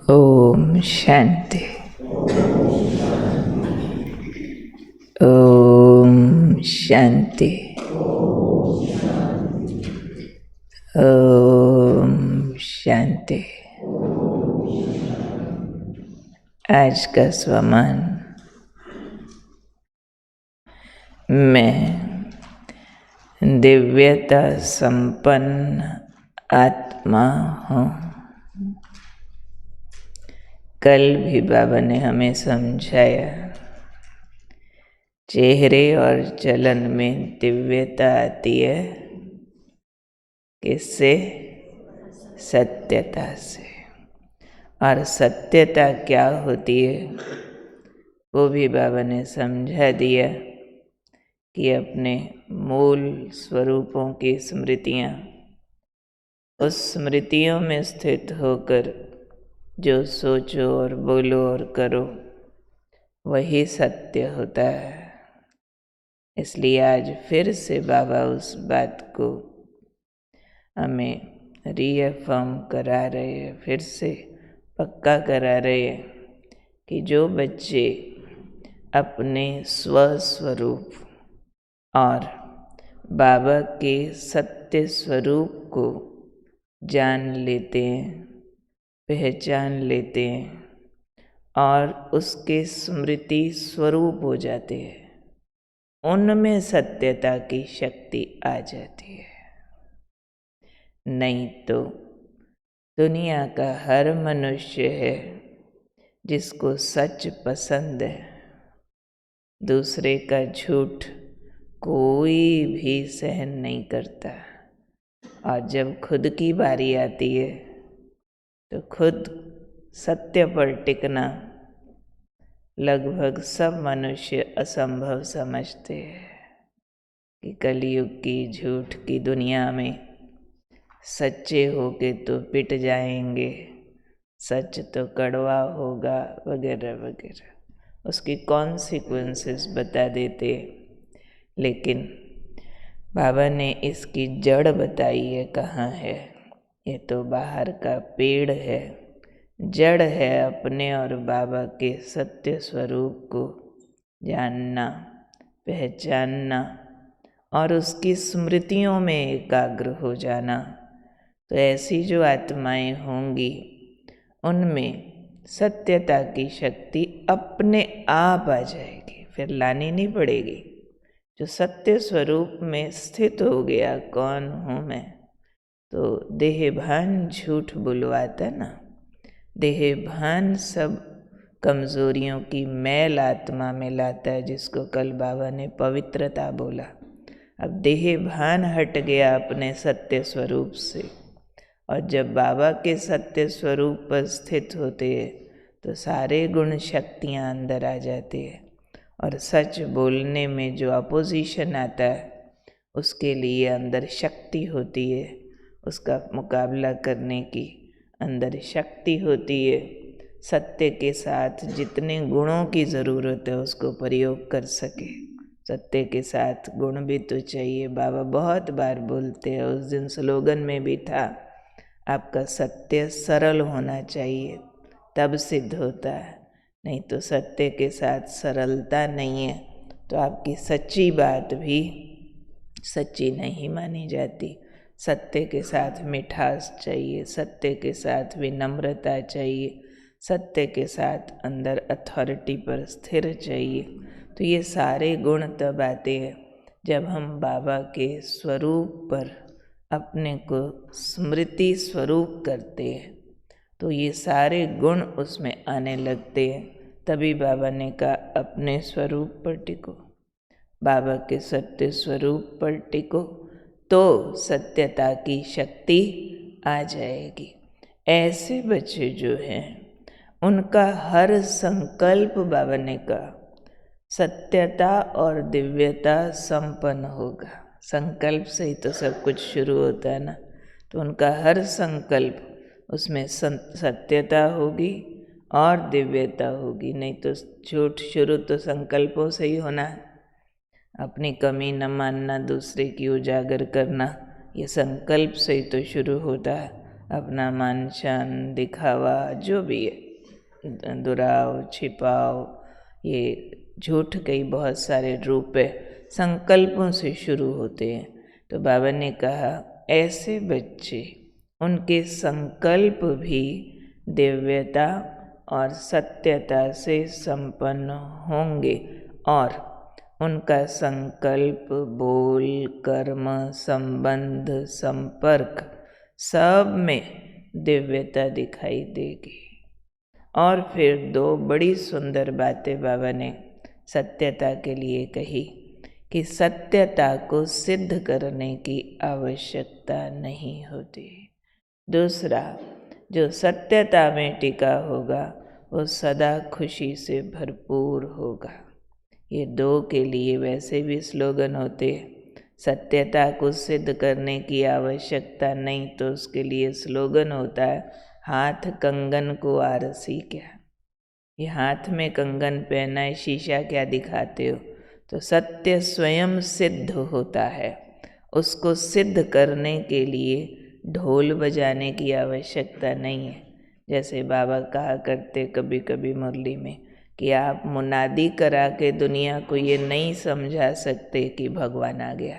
ओम शांति। ओम शांति। ओम शांति। आज का स्वमान। मैं दिव्यता संपन्न आत्मा हूँ। कल भी बाबा ने हमें समझाया, चेहरे और चलन में दिव्यता आती है किससे? सत्यता से। और सत्यता क्या होती है वो भी बाबा ने समझा दिया कि अपने मूल स्वरूपों की स्मृतियाँ, उस स्मृतियों में स्थित होकर जो सोचो और बोलो और करो वही सत्य होता है। इसलिए आज फिर से बाबा उस बात को हमें रीअफर्म करा रहे हैं, फिर से पक्का करा रहे हैं कि जो बच्चे अपने स्वस्वरूप और बाबा के सत्य स्वरूप को जान लेते हैं, पहचान लेते हैं और उसके स्मृति स्वरूप हो जाते हैं, उनमें सत्यता की शक्ति आ जाती है। नहीं तो दुनिया का हर मनुष्य है जिसको सच पसंद है, दूसरे का झूठ कोई भी सहन नहीं करता। और जब खुद की बारी आती है तो खुद सत्य पर टिकना लगभग सब मनुष्य असंभव समझते हैं कि कलयुग की झूठ की दुनिया में सच्चे होके तो पिट जाएंगे, सच तो कड़वा होगा, वगैरह वगैरह। उसकी कॉन्सिक्वेंसेस बता देते। लेकिन बाबा ने इसकी जड़ बताई है कहाँ है। ये तो बाहर का पेड़ है, जड़ है अपने और बाबा के सत्य स्वरूप को जानना, पहचानना और उसकी स्मृतियों में एकाग्र हो जाना। तो ऐसी जो आत्माएं होंगी उनमें सत्यता की शक्ति अपने आप आ जाएगी, फिर लानी नहीं पड़ेगी। जो सत्य स्वरूप में स्थित हो गया, कौन हूँ मैं, तो देहभान झूठ बुलवाता ना। देहभान सब कमजोरियों की मैल आत्मा में लाता है, जिसको कल बाबा ने पवित्रता बोला। अब देहभान हट गया अपने सत्य स्वरूप से, और जब बाबा के सत्य स्वरूप पर स्थित होते हैं तो सारे गुण शक्तियाँ अंदर आ जाती है। और सच बोलने में जो अपोजिशन आता है उसके लिए अंदर शक्ति होती है, उसका मुकाबला करने की अंदर शक्ति होती है। सत्य के साथ जितने गुणों की ज़रूरत है उसको प्रयोग कर सके। सत्य के साथ गुण भी तो चाहिए। बाबा बहुत बार बोलते हैं, उस दिन स्लोगन में भी था, आपका सत्य सरल होना चाहिए तब सिद्ध होता है। नहीं तो सत्य के साथ सरलता नहीं है तो आपकी सच्ची बात भी सच्ची नहीं मानी जाती। सत्य के साथ मिठास चाहिए, सत्य के साथ विनम्रता चाहिए, सत्य के साथ अंदर अथॉरिटी पर स्थिर चाहिए। तो ये सारे गुण तब आते हैं जब हम बाबा के स्वरूप पर अपने को स्मृति स्वरूप करते हैं, तो ये सारे गुण उसमें आने लगते हैं। तभी बाबा ने कहा अपने स्वरूप पर टिको, बाबा के सत्य स्वरूप पर टिको तो सत्यता की शक्ति आ जाएगी। ऐसे बच्चे जो हैं उनका हर संकल्प बाबा ने कहा सत्यता और दिव्यता संपन्न होगा। संकल्प से ही तो सब कुछ शुरू होता है ना। तो उनका हर संकल्प उसमें सत्यता होगी और दिव्यता होगी। नहीं तो झूठ शुरू तो संकल्पों से ही होना है। अपनी कमी न मानना, दूसरे की उजागर करना, ये संकल्प से ही तो शुरू होता है। अपना मान शान दिखावा जो भी है, दुराव छिपाव, ये झूठ के बहुत सारे रूप है, संकल्पों से शुरू होते हैं। तो बाबा ने कहा ऐसे बच्चे, उनके संकल्प भी दिव्यता और सत्यता से संपन्न होंगे और उनका संकल्प, बोल, कर्म, संबंध, संपर्क सब में दिव्यता दिखाई देगी। और फिर दो बड़ी सुंदर बातें बाबा ने सत्यता के लिए कही कि सत्यता को सिद्ध करने की आवश्यकता नहीं होती। दूसरा, जो सत्यता में टिका होगा वो सदा खुशी से भरपूर होगा। ये दो के लिए वैसे भी स्लोगन होते हैं। सत्यता को सिद्ध करने की आवश्यकता नहीं तो उसके लिए स्लोगन होता है हाथ कंगन को आरसी क्या। ये हाथ में कंगन पहना है, शीशा क्या दिखाते हो। तो सत्य स्वयं सिद्ध होता है, उसको सिद्ध करने के लिए ढोल बजाने की आवश्यकता नहीं है। जैसे बाबा कहा करते कभी कभी मुरली में कि आप मुनादी करा के दुनिया को ये नहीं समझा सकते कि भगवान आ गया।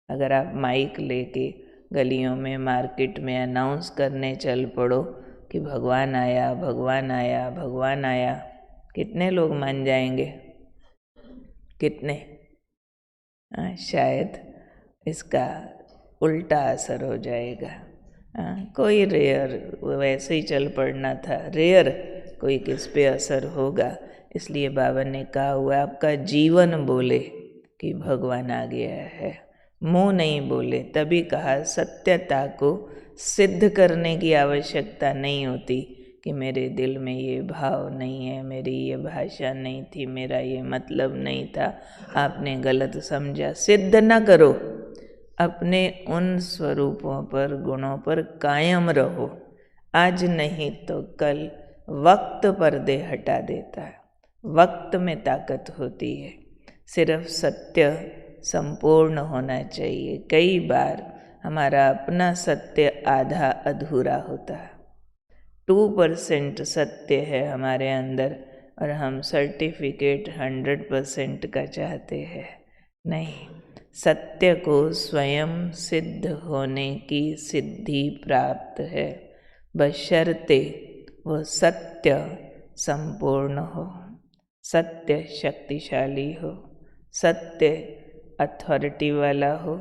अगर आप माइक लेके गलियों में, मार्केट में अनाउंस करने चल पड़ो कि भगवान आया, भगवान आया, भगवान आया, कितने लोग मान जाएंगे? कितने? शायद इसका उल्टा असर हो जाएगा। कोई रेयर, वैसे ही चल पड़ना था, रेयर कोई किस पे असर होगा। इसलिए बाबा ने कहा हुआ आपका जीवन बोले कि भगवान आ गया है, मुंह नहीं बोले। तभी कहा सत्यता को सिद्ध करने की आवश्यकता नहीं होती कि मेरे दिल में ये भाव नहीं है, मेरी ये भाषा नहीं थी, मेरा ये मतलब नहीं था, आपने गलत समझा। सिद्ध न करो, अपने उन स्वरूपों पर, गुणों पर कायम रहो। आज नहीं तो कल वक्त पर्दे हटा देता है, वक्त में ताकत होती है। सिर्फ सत्य संपूर्ण होना चाहिए। कई बार हमारा अपना सत्य आधा अधूरा होता है। 2% सत्य है हमारे अंदर और हम सर्टिफिकेट 100% का चाहते हैं। नहीं, सत्य को स्वयं सिद्ध होने की सिद्धि प्राप्त है, बशर्ते वो सत्य संपूर्ण हो, सत्य शक्तिशाली हो, सत्य अथॉरिटी वाला हो।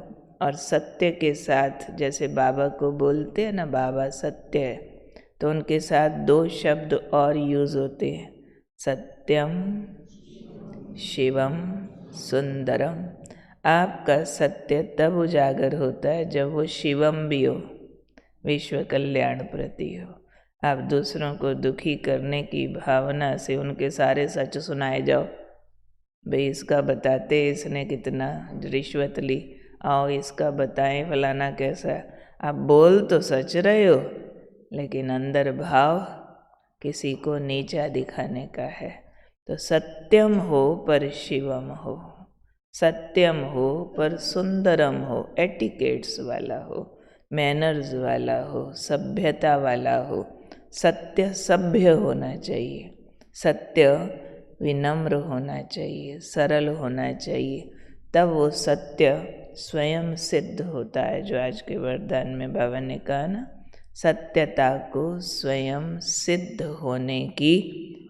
और सत्य के साथ जैसे बाबा को बोलते हैं ना, बाबा सत्य है, तो उनके साथ दो शब्द और यूज़ होते हैं, सत्यम शिवम सुंदरम। आपका सत्य तब उजागर होता है जब वो शिवम भी हो, विश्व कल्याण प्रति हो। आप दूसरों को दुखी करने की भावना से उनके सारे सच सुनाए जाओ, भाई इसका बताते इसने कितना रिश्वत ली, आओ इसका बताएं फलाना कैसा। आप बोल तो सच रहे हो लेकिन अंदर भाव किसी को नीचा दिखाने का है। तो सत्यम हो पर शिवम हो, सत्यम हो पर सुंदरम हो, एटिकेट्स वाला हो, मैनर्स वाला हो, सभ्यता वाला हो। सत्य सभ्य होना चाहिए, सत्य विनम्र होना चाहिए, सरल होना चाहिए, तब वो सत्य स्वयं सिद्ध होता है। जो आज के वरदान में बाबा ने कहा ना, सत्यता को स्वयं सिद्ध होने की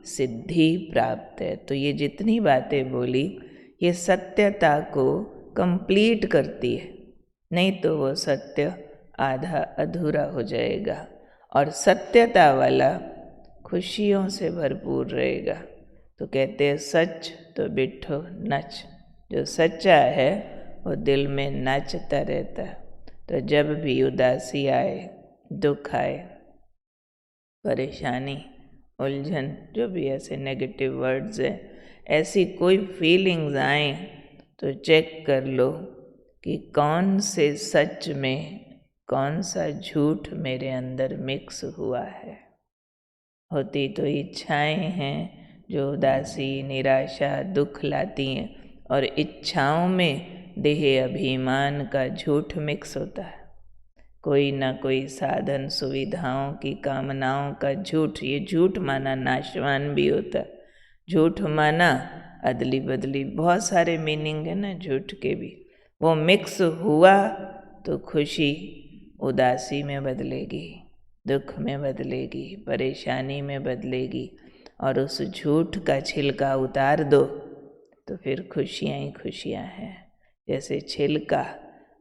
सिद्धि प्राप्त है। तो ये जितनी बातें बोली ये सत्यता को कंप्लीट करती है, नहीं तो वो सत्य आधा अधूरा हो जाएगा। और सत्यता वाला खुशियों से भरपूर रहेगा। तो कहते हैं सच तो बिठो नच, जो सच्चा है वो दिल में नाचता रहता है। तो जब भी उदासी आए, दुख आए, परेशानी, उलझन, जो भी ऐसे नेगेटिव वर्ड्स हैं, ऐसी कोई फीलिंग्स आए तो चेक कर लो कि कौन से सच में कौन सा झूठ मेरे अंदर मिक्स हुआ है। होती तो इच्छाएं हैं जो उदासी, निराशा, दुख लाती हैं, और इच्छाओं में देह अभिमान का झूठ मिक्स होता है। कोई ना कोई साधन, सुविधाओं की कामनाओं का झूठ। ये झूठ माना नाशवान भी होता है, झूठ माना अदली बदली, बहुत सारे मीनिंग है ना झूठ के भी। वो मिक्स हुआ तो खुशी उदासी में बदलेगी, दुख में बदलेगी, परेशानी में बदलेगी। और उस झूठ का छिलका उतार दो तो फिर खुशियाँ ही खुशियाँ हैं। जैसे छिलका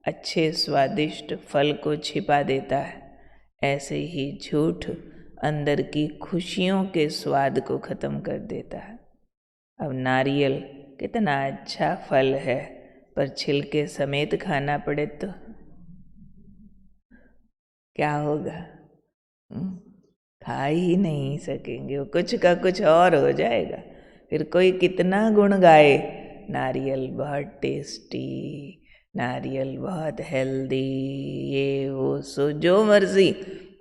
अच्छे स्वादिष्ट फल को छिपा देता है, ऐसे ही झूठ अंदर की खुशियों के स्वाद को ख़त्म कर देता है। अब नारियल कितना अच्छा फल है, पर छिलके समेत खाना पड़े तो क्या होगा? खा ही नहीं सकेंगे, वो कुछ का कुछ और हो जाएगा। फिर कोई कितना गुण गाए, नारियल बहुत टेस्टी, नारियल बहुत हेल्दी, ये वो सो जो मर्जी,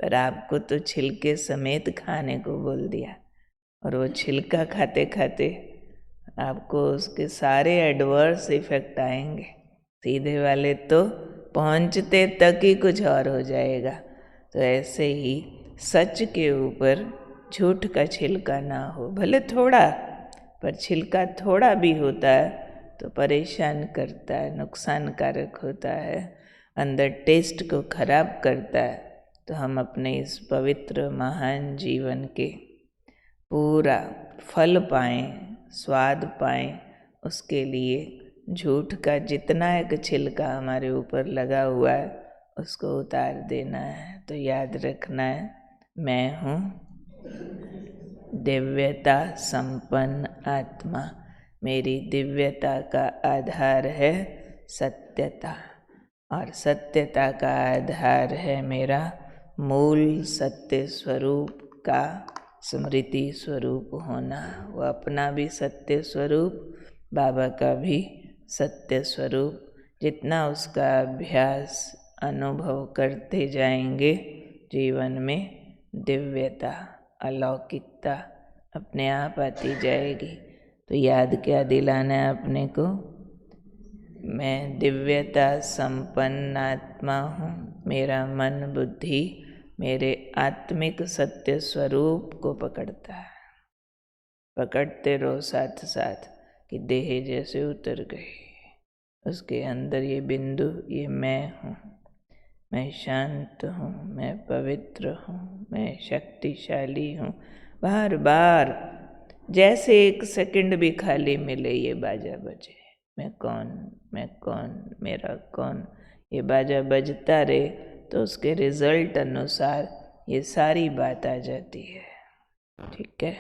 पर आपको तो छिलके समेत खाने को बोल दिया। और वो छिलका खाते खाते आपको उसके सारे एडवर्स इफेक्ट आएंगे। सीधे वाले तो पहुंचते तक ही कुछ और हो जाएगा। तो ऐसे ही सच के ऊपर झूठ का छिलका ना हो, भले थोड़ा, पर छिलका थोड़ा भी होता है तो परेशान करता है, नुकसानकारक होता है, अंदर टेस्ट को खराब करता है। तो हम अपने इस पवित्र महान जीवन के पूरा फल पाएं, स्वाद पाएं, उसके लिए झूठ का जितना एक छिलका हमारे ऊपर लगा हुआ है उसको उतार देना है। तो याद रखना है, मैं हूँ दिव्यता संपन्न आत्मा। मेरी दिव्यता का आधार है सत्यता, और सत्यता का आधार है मेरा मूल सत्य स्वरूप का स्मृति स्वरूप होना। वो अपना भी सत्य स्वरूप, बाबा का भी सत्य स्वरूप। जितना उसका अभ्यास अनुभव करते जाएंगे, जीवन में दिव्यता, अलौकिकता अपने आप आती जाएगी। तो याद क्या दिलाना है अपने को? मैं दिव्यता संपन्न आत्मा हूँ। मेरा मन बुद्धि मेरे आत्मिक सत्य स्वरूप को पकड़ता है। पकड़ते रहो साथ साथ कि देह जैसे उतर गई, उसके अंदर ये बिंदु, ये मैं हूँ, मैं शांत हूँ, मैं पवित्र हूँ, मैं शक्तिशाली हूँ। बार बार जैसे एक सेकंड भी खाली मिले ये बाजा बजे, मैं कौन, मैं कौन, मेरा कौन, ये बाजा बजता रहे तो उसके रिजल्ट अनुसार ये सारी बात आ जाती है। ठीक है।